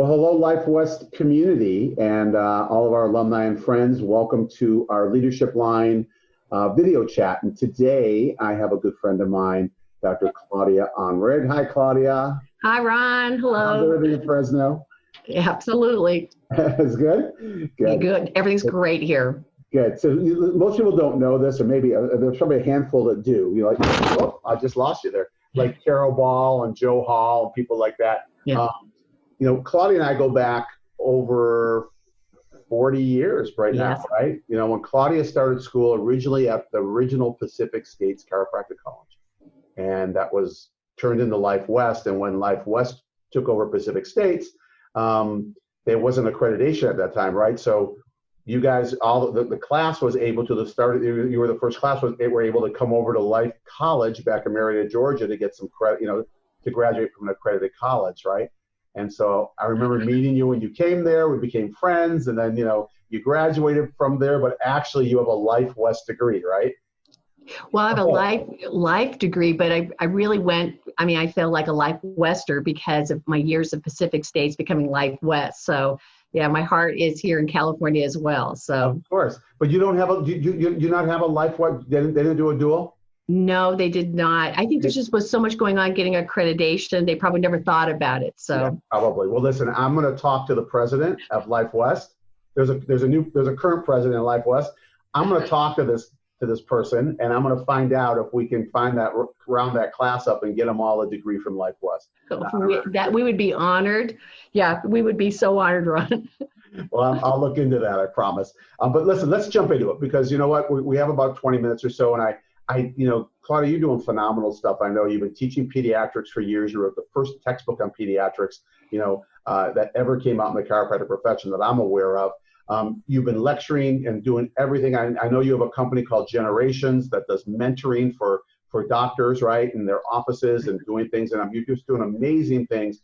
Well, hello, Life West community and all of our alumni and friends. Welcome to our Leadership Line video chat. And today I have a good friend of mine, Dr. Claudia Anrig. Hi, Claudia. Hi, Ron. Hello. How's everything in Fresno? Absolutely. It's good? Good. Good. Everything's great here. Good. So most people don't know this, or maybe there's probably a handful that do. You're like, oh, I just lost you there. Like Carol Ball and Joe Hall and people like that. Yeah. Claudia and I go back over 40 years now, right? When Claudia started school originally at the original Pacific States Chiropractic College, and that was turned into Life West. And when Life West took over Pacific States, there wasn't accreditation at that time, right? So you guys, all the class was able to start. You were the first class were able to come over to Life College back in Marietta, Georgia, to get some credit, to graduate from an accredited college, right? And so I remember meeting you when you came there. We became friends, and then you graduated from there. But actually, you have a Life West degree, right? Well, I have a life degree, but I really went. I mean, I feel like a Life Wester because of my years of Pacific States becoming Life West. So yeah, my heart is here in California as well. So of course, but you don't have a you not have a Life West. They didn't do a dual. No, they did not. I think there just was so much going on getting accreditation. They probably never thought about it. So yeah, probably. Well, listen, I'm going to talk to the president of Life West. There's a current president of Life West. I'm going to talk to this person, and I'm going to find out if we can round that class up and get them all a degree from Life West. We would be honored. Yeah, we would be so honored, Ron. Well, I'll look into that, I promise. But listen, let's jump into it, because you know what? We have about 20 minutes or so, and Claudia, you're doing phenomenal stuff. I know you've been teaching pediatrics for years. You wrote the first textbook on pediatrics, that ever came out in the chiropractic profession that I'm aware of. You've been lecturing and doing everything. I know you have a company called Generations that does mentoring for doctors, right, in their offices and doing things. And you're just doing amazing things.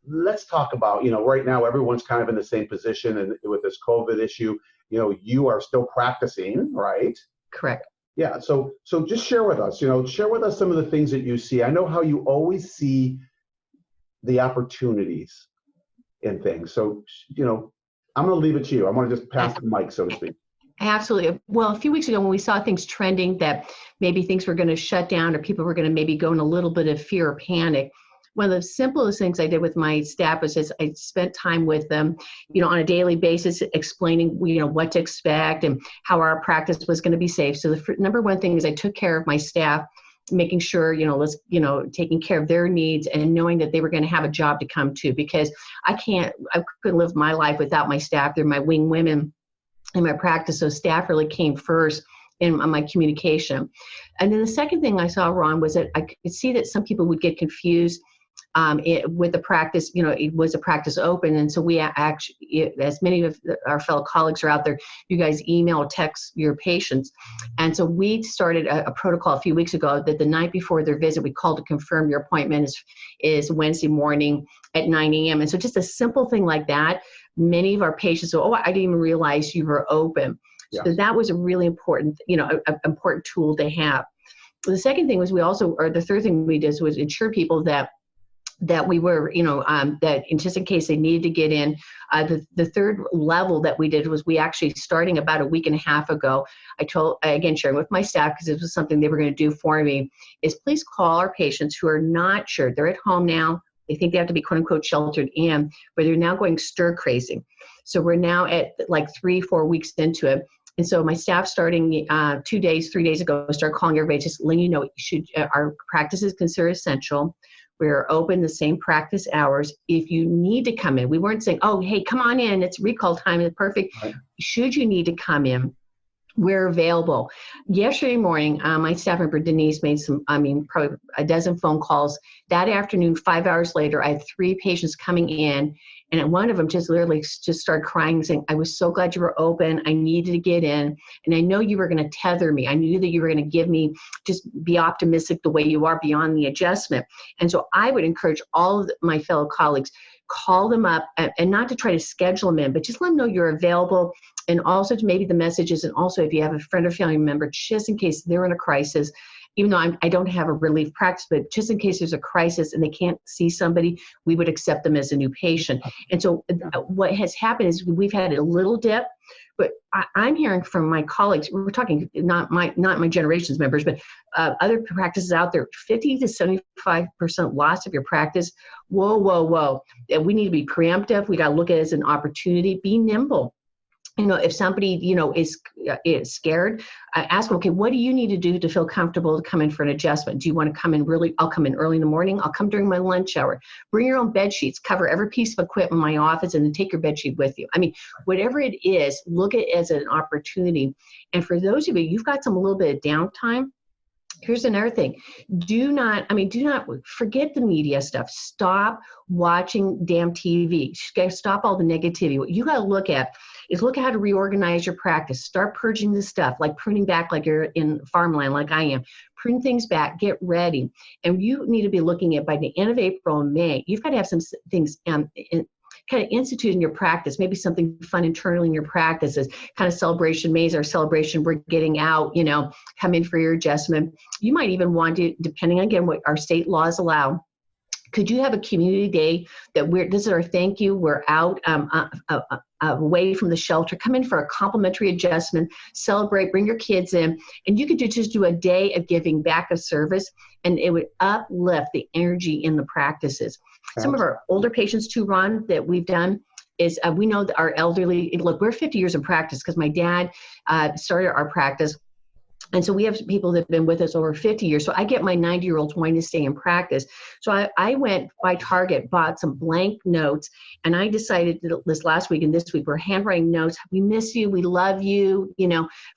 Let's talk about, right now everyone's kind of in the same position, and with this COVID issue, you are still practicing, right? Correct. Yeah. So just share with us some of the things that you see. I know how you always see the opportunities in things. So, I'm going to leave it to you. I'm going to just pass the mic, so to speak. Absolutely. Well, a few weeks ago when we saw things trending that maybe things were going to shut down or people were going to maybe go in a little bit of fear or panic, one of the simplest things I did with my staff was I spent time with them, on a daily basis, explaining, what to expect and how our practice was going to be safe. So the number one thing is I took care of my staff, making sure, taking care of their needs and knowing that they were going to have a job to come to, because I couldn't live my life without my staff. They're my wing women in my practice. So staff really came first in my communication. And then the second thing I saw, Ron, was that I could see that some people would get confused with the practice. It was a practice open. And so we actually, as many of our fellow colleagues are out there, you guys email or text your patients. And so we started a protocol a few weeks ago that the night before their visit, we called to confirm your appointment is Wednesday morning at 9 a.m. And so just a simple thing like that, many of our patients go, oh, I didn't even realize you were open. Yeah. So that was a really important, important tool to have. The second thing was the third thing we did was ensure people that we were, that just in case they needed to get in. The third level that we did was we actually, starting about a week and a half ago, I told, again, sharing with my staff, because this was something they were going to do for me, is please call our patients who are not sure. They're at home now. They think they have to be, quote unquote, sheltered in, but they're now going stir crazy. So we're now at like 3-4 weeks into it. And so my staff, starting 3 days ago, started calling everybody, just letting you know, our practice is considered essential. We're open the same practice hours. If you need to come in, we weren't saying, oh, hey, come on in, it's recall time, it's perfect. Right. Should you need to come in, we're available. Yesterday morning, my staff member Denise made probably a dozen phone calls. That afternoon, 5 hours later, I had 3 patients coming in, and one of them just literally just started crying, saying, I was so glad you were open. I needed to get in, and I know you were going to tether me. I knew that you were going to give me, just be optimistic the way you are beyond the adjustment. And so I would encourage all of my fellow colleagues, call them up, and not to try to schedule them in, but just let them know you're available. And also to maybe the messages, and also if you have a friend or family member, just in case they're in a crisis, even though I don't have a relief practice, but just in case there's a crisis and they can't see somebody, we would accept them as a new patient. And so what has happened is we've had a little dip, but I'm hearing from my colleagues, we're talking not my generation's members, but other practices out there, 50 to 75% loss of your practice. Whoa. We need to be preemptive. We got to look at it as an opportunity. Be nimble. If somebody, is scared, ask them, okay, what do you need to do to feel comfortable to come in for an adjustment? Do you want to come in I'll come in early in the morning. I'll come during my lunch hour. Bring your own bed sheets, cover every piece of equipment in my office, and then take your bed sheet with you. I mean, whatever it is, look at it as an opportunity. And for those of you, you've got a little bit of downtime. Here's another thing. Do not forget the media stuff. Stop watching damn TV. Stop all the negativity. What you got to look at is look at how to reorganize your practice. Start purging the stuff, like pruning back like you're in farmland like I am. Prune things back. Get ready. And you need to be looking at by the end of April and May, you've got to have some things kind of institute in your practice, maybe something fun internally in your practice is kind of celebration Mays or celebration we're getting out, come in for your adjustment. You might even want to, depending on, again, what our state laws allow, could you have a community day that this is our thank you, we're out away from the shelter, come in for a complimentary adjustment, celebrate, bring your kids in, and you could just do a day of giving back of service, and it would uplift the energy in the practices. Some of our older patients too, Ron, that we've done is we know that our elderly, look, we're 50 years in practice because my dad started our practice. And so we have people that have been with us over 50 years. So I get my 90-year-olds wanting to stay in practice. So I went by Target, bought some blank notes, and I decided this last week and this week, we're handwriting notes. We miss you. We love you.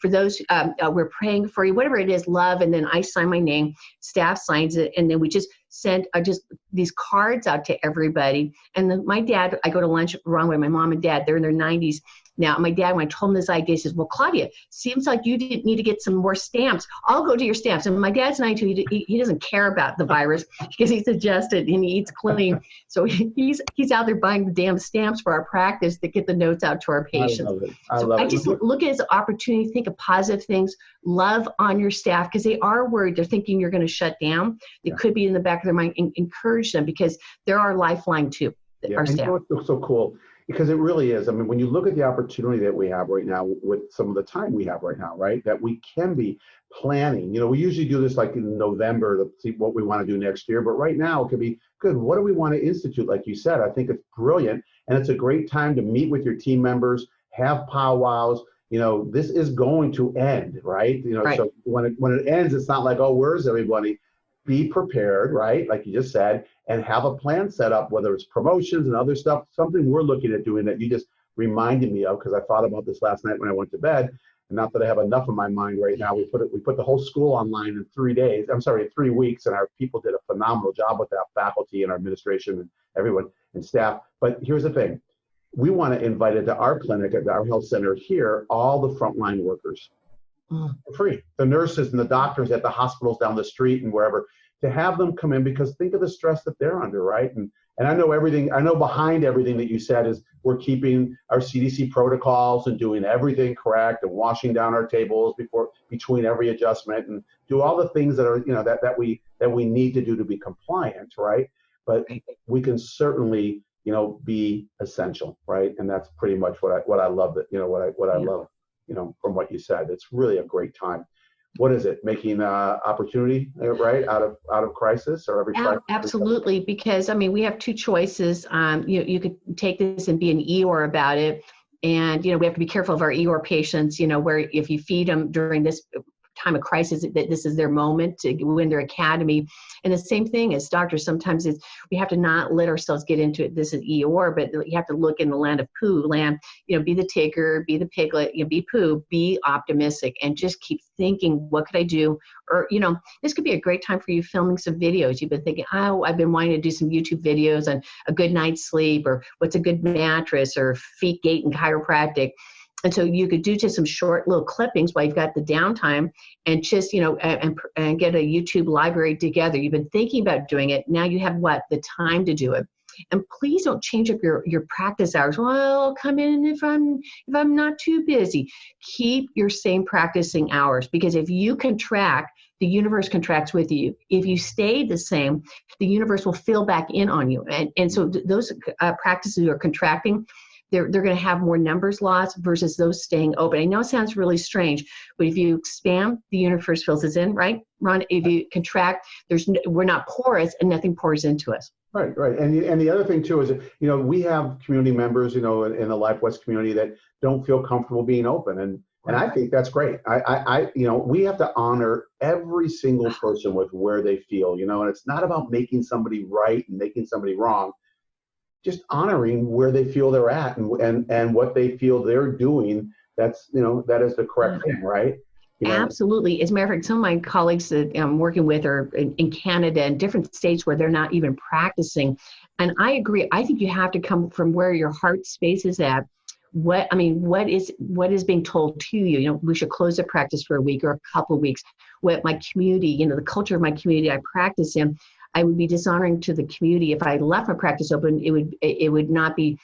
For those, we're praying for you, whatever it is, love. And then I sign my name, staff signs it. And then we just sent just these cards out to everybody. And then my dad, I go to lunch wrong with my mom and dad. They're in their 90s. Now, my dad, when I told him this idea, he says, well, Claudia, seems like you need to get some more stamps. I'll go to your stamps. And my dad's 92. He doesn't care about the virus because he's adjusted and he eats clean. So he's out there buying the damn stamps for our practice that get the notes out to our patients. I just look at it as an opportunity, think of positive things, love on your staff because they are worried. They're thinking you're going to shut down. It could be in the back of their mind. Encourage them because they're our lifeline too, our staff. What's so cool? Because it really is. I mean, when you look at the opportunity that we have right now with some of the time we have right now, right, that we can be planning. We usually do this like in November to see what we want to do next year. But right now it could be good. What do we want to institute? Like you said, I think it's brilliant. And it's a great time to meet with your team members, have powwows. This is going to end, right? Right. So when it ends, it's not like, oh, where's everybody? Be prepared, right? Like you just said, and have a plan set up, whether it's promotions and other stuff, something we're looking at doing that you just reminded me of because I thought about this last night when I went to bed. And not that I have enough in my mind right now. We put the whole school online in 3 weeks, and our people did a phenomenal job with that, faculty and our administration and everyone and staff. But here's the thing. We want to invite into our clinic at our health center here, all the frontline workers. For free. The nurses and the doctors at the hospitals down the street and wherever, to have them come in because think of the stress that they're under, right? And I know behind everything that you said is we're keeping our CDC protocols and doing everything correct and washing down our tables between every adjustment and do all the things that are, that we need to do to be compliant, right? But we can certainly, be essential, right? And that's pretty much what I love I love. From what you said, it's really a great time. What is it? Making opportunity, right, out of crisis or every crisis? Absolutely, because we have two choices. You could take this and be an Eeyore about it, and we have to be careful of our Eeyore patients. Where if you feed them during this time of crisis, that this is their moment to win their academy. And the same thing as doctors, sometimes we have to not let ourselves get into it. This is Eeyore, but you have to look in the land of poo land, be the tigger, be the piglet, be poo, be optimistic and just keep thinking, what could I do? Or, this could be a great time for you filming some videos. You've been thinking, oh, I've been wanting to do some YouTube videos on a good night's sleep or what's a good mattress or feet, gait, and chiropractic. And so you could do just some short little clippings while you've got the downtime and just, and get a YouTube library together. You've been thinking about doing it. Now you have the time to do it. And please don't change up your practice hours. Well, I'll come in if I'm not too busy. Keep your same practicing hours, because if you contract, the universe contracts with you. If you stay the same, the universe will fill back in on you. And so those practices who are contracting, they're going to have more numbers lost versus those staying open. I know it sounds really strange, but if you expand, the universe fills us in, right, Ron? If you contract, we're not porous and nothing pours into us. Right. And the other thing too is, we have community members, in the Life West community that don't feel comfortable being open. And I think that's great. We have to honor every single person with where they feel, and it's not about making somebody right and making somebody wrong. Just honoring where they feel they're at and what they feel they're doing. That's, that is the correct thing, right? Absolutely. As a matter of fact, some of my colleagues that I'm working with are in Canada and different states where they're not even practicing. And I agree. I think you have to come from where your heart space is at. What is being told to you? We should close the practice for a week or a couple of weeks. What my community, the culture of my community I practice in, I would be dishonoring to the community if I left my practice open. It would not be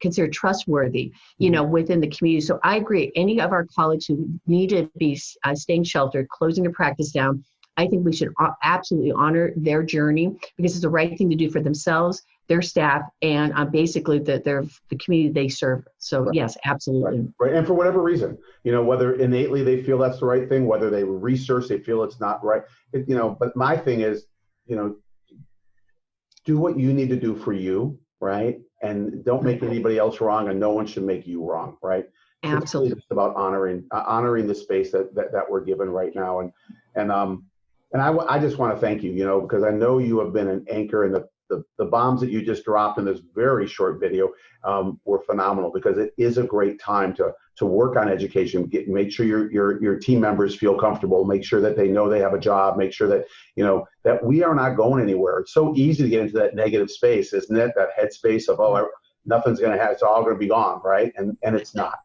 considered trustworthy, within the community. So I agree. Any of our colleagues who need to be staying sheltered, closing their practice down, I think we should absolutely honor their journey, because it's the right thing to do for themselves, their staff, and basically the community they serve. So yes, absolutely. Right. And for whatever reason, whether innately they feel that's the right thing, whether they research, they feel it's not right, but my thing is, do what you need to do for you, right? And don't make anybody else wrong, and no one should make you wrong, right? Absolutely. It's about honoring the space that we're given right now. And I just want to thank you, because I know you have been an anchor, and the bombs that you just dropped in this very short video were phenomenal, because it is a great time to work on education. Make sure your team members feel comfortable. Make sure that they know they have a job. Make sure that that we are not going anywhere. It's so easy to get into that negative space, isn't it? That head space of nothing's going to happen. It's all going to be gone, right? And it's not.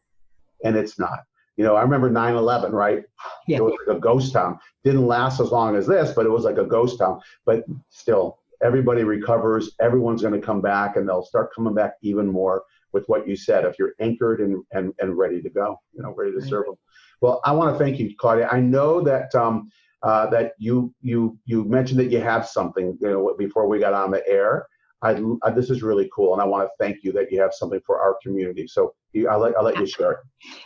And it's not. I remember 9/11, right? Yeah. It was like a ghost town. Didn't last as long as this, but it was like a ghost town. But still, everybody recovers. Everyone's going to come back, and they'll start coming back even more with what you said, if you're anchored and ready to go, ready to serve them. Well, I want to thank you, Claudia. I know that that you mentioned that you have something, before we got on the air. This is really cool, and I want to thank you that you have something for our community. So I'll let you share it.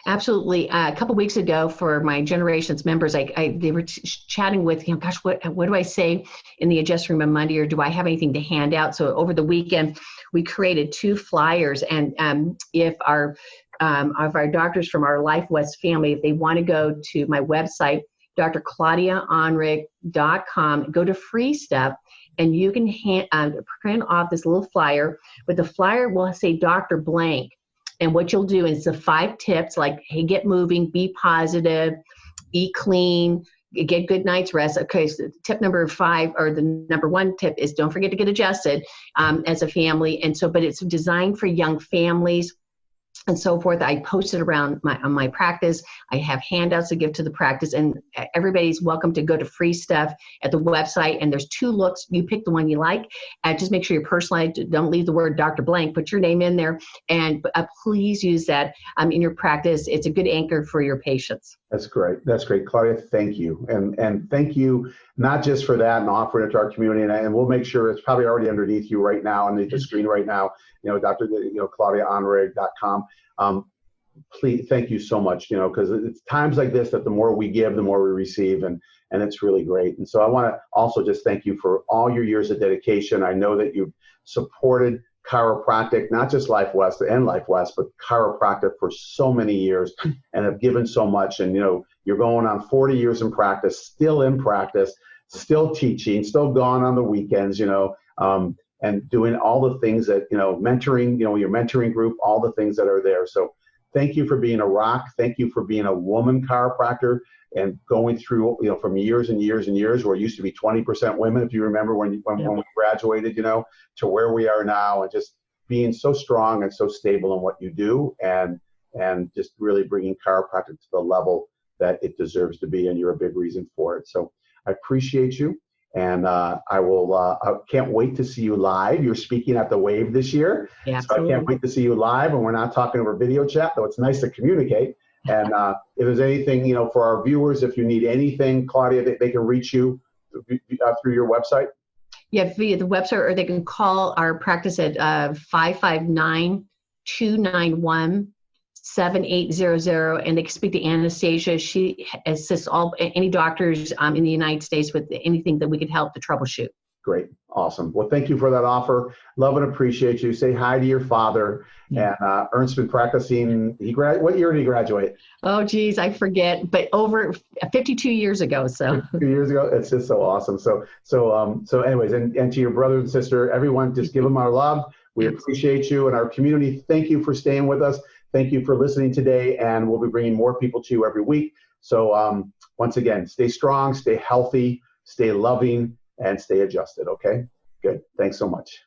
Absolutely. A couple of weeks ago, for my Generations members, they were chatting with, gosh, what do I say in the adjust room on Monday, or do I have anything to hand out? So over the weekend, we created 2 flyers, and if our doctors from our Life West family, if they want to go to my website, drclaudiaanrig.com, go to Free Stuff, and you can print off this little flyer. But the flyer will say Dr. Blank. And what you'll do is the 5 tips, like, hey, get moving, be positive, eat clean, get good night's rest. Okay, so tip number 5, or the number 1 tip, is don't forget to get adjusted as a family. And so, but it's designed for young families and so forth. I posted around my practice. I have handouts to give to the practice, and everybody's welcome to go to Free Stuff at the website. And there's 2 looks. You pick the one you like. Just make sure you're personalized. Don't leave the word Dr. Blank. Put your name in there, and please use that in your practice. It's a good anchor for your patients. That's great. That's great, Claudia. Thank you, and thank you not just for that and offering it to our community. And we'll make sure it's probably already underneath you right now, underneath the screen right now. ClaudiaAnrig.com. Please, thank you so much. Because it's times like this that the more we give, the more we receive, and it's really great. And so I want to also just thank you for all your years of dedication. I know that you've supported chiropractic, not just Life West, but chiropractic for so many years, and have given so much. And you're going on 40 years in practice, still in practice, still teaching, still gone on the weekends, and doing all the things that, mentoring, your mentoring group, all the things that are there. So thank you for being a rock. Thank you for being a woman chiropractor and going through, from years and years and years, where it used to be 20% women, if you remember when we graduated, to where we are now, and just being so strong and so stable in what you do, and just really bringing chiropractic to the level that it deserves to be. And you're a big reason for it. So I appreciate you. And I can't wait to see you live. You're speaking at the Wave this year. Yeah, so I can't wait to see you live, and we're not talking over video chat, though it's nice to communicate. And if there's anything, for our viewers, if you need anything, Claudia, they can reach you through your website. Yeah, via the website, or they can call our practice at 559-291-7800, and they can speak to Anastasia. She assists any doctors in the United States with anything that we could help to troubleshoot. Great. Awesome. Well, thank you for that offer. Love and appreciate you. Say hi to your father. Yeah. And Ernst's been practicing. What year did he graduate? Oh, geez, I forget, but over 52 years ago. So 52 years ago. It's just so awesome. So anyways, and to your brother and sister, everyone, just give them our love. We appreciate you, and our community. Thank you for staying with us. Thank you for listening today, and we'll be bringing more people to you every week. So once again, stay strong, stay healthy, stay loving, and stay adjusted, okay? Good. Thanks so much.